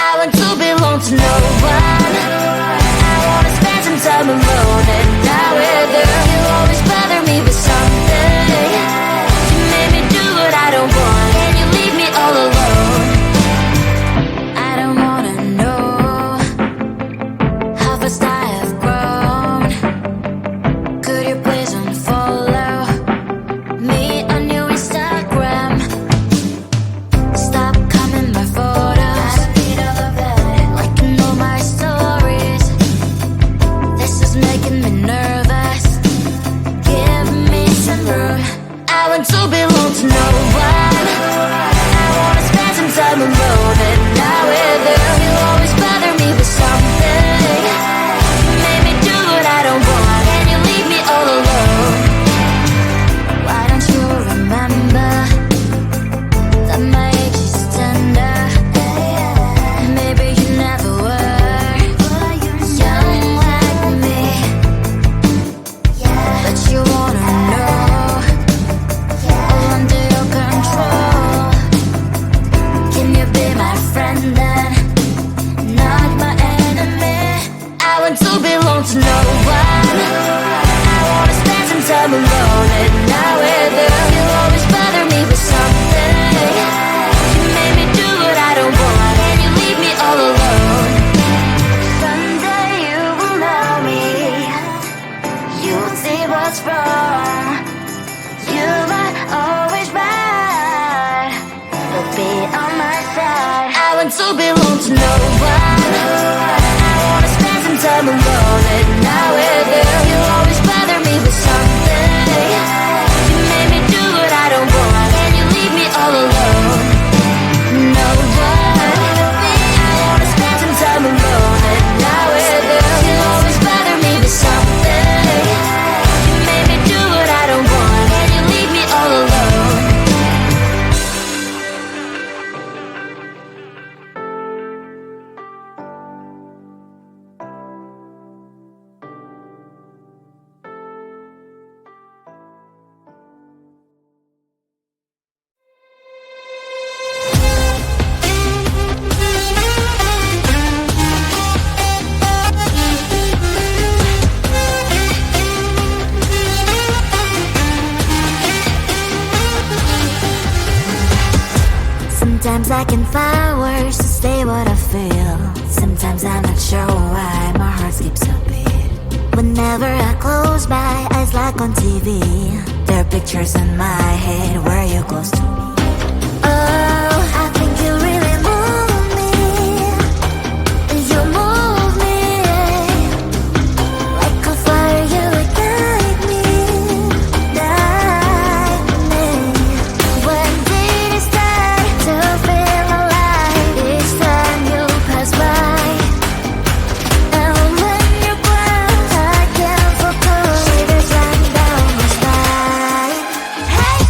I want to belong to no one. I wanna spend some time alone and not with her. You always bother me with something. You made me do what I don't want, and you leave me all alone. I don't wanna know how fast I have grown. Could you please unfollow me on your Instagram? Stop coming my photos. I don't need all of that. Liking all my stories. This is making me nervous. Give me some room. I want to belong to no one. I wanna spend some time alone and not with her. You always bother me with something. You made me do what I don't want, and you leave me all alone. Why don't you remember that my age is tender? Maybe you never were young like me, but you wanna know all under your control. Can you be my friend then, not my enemy? I want to belong to no one. I wanna spend some time alone and not with her. You always bother me with something. You made me do what I don't want, and you leave me all alone. Someday you will know me. You'll see what's wrong. You might always right, but be on my side. I want to belong to no one. I wanna spend some time alone and not with her. You always bother me with something. You made me do what I don't want, and you leave me all alone. No one. I wanna spend some time alone and not with her. You always bother me with something. You made me do what I don't want, and you leave me all alone. Sometimes I can find words to say what I feel. Sometimes I'm not sure why my heart skips a beat. Whenever I close my eyes like on TV, there are pictures in my head where you're close to me. Oh, I think you really move me. You move me like a fire, you ignite me. When did it start to feel alive? Each time you pass by, and when you glance, I can't focus. Shivers run down my spine. Hey.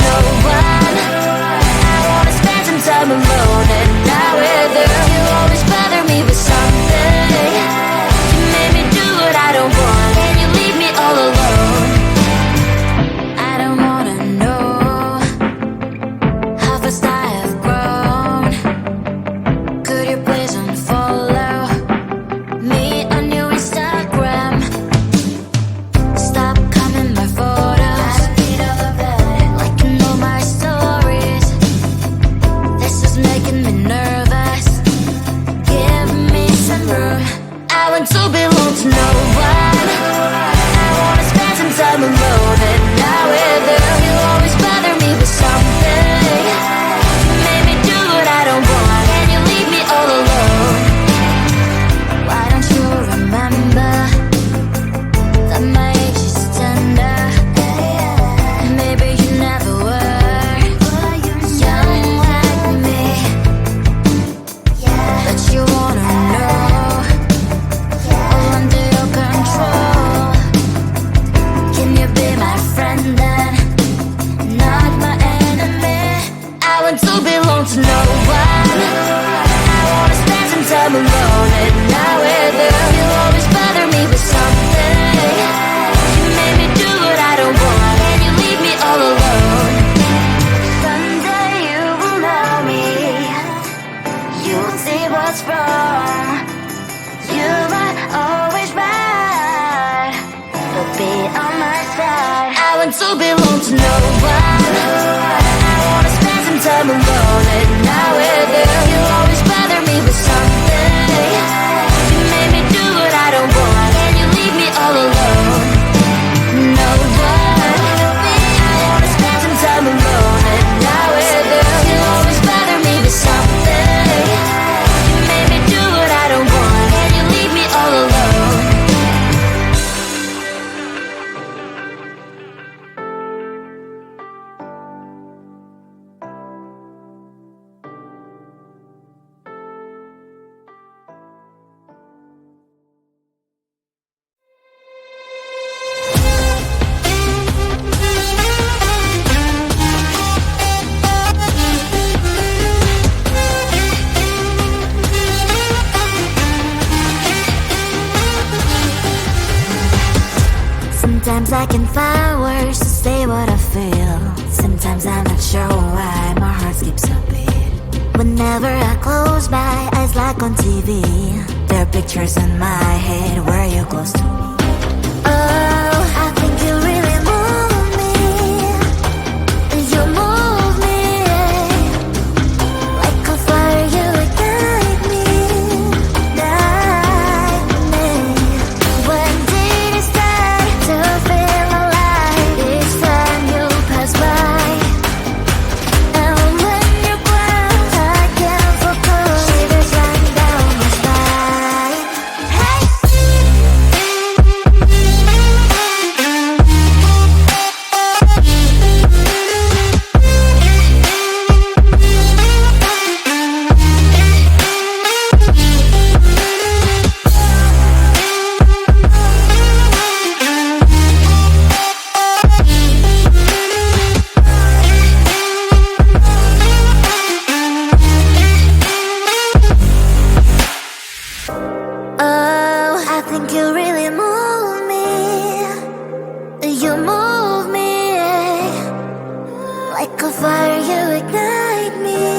no one. I wanna spend some time alone and not with you. You always bother me with something. You made me do what I don't want, and you leave me all alone. I don't wanna know how fast I have grown. Could you please unfollow me on your Instagram? Stop coming my photos. I need all of that. Liking all my stories. This is making me nervous. Give me some room. I want to belong to no one. I wanna spend some time alone and not with you. You always bother me with something. You made me do what I don't want, and you leave me all alone. Why don't you remember that my age is tender? Maybe you never were young like me, but you wanna know all under your control. Can you be my friend then, not my enemy? I want to belong to no one. I wanna spend some time alone and not with you. You always bother me with something. You made me do what I don't want, and you leave me all alone. Someday you will know me. You'll see what's wrong. You might always right, but be on my side. I want to belong to no one. I wanna spend some time alone and not with you. You always bother me with something. You made me do what I don't want, and you leave me all alone. No one. I wanna spend some time alone and not with you. You always bother me with something. You made me do what I don't want, and you leave me all alone. Sometimes I can find words to say what I feel. Sometimes I'm not sure why my heart skips a beat. Whenever I close my eyes like on TV, there are pictures in my head where you're close to me. Oh, I think you really move me. You move me like a fire, you ignite me, ignite me. When did it start to feel alive? Each time you pass by, and when you cry, I can't focus. Shivers run down my spine. Hey. Oh, I think you really move me. You move me like a fire, you ignite me.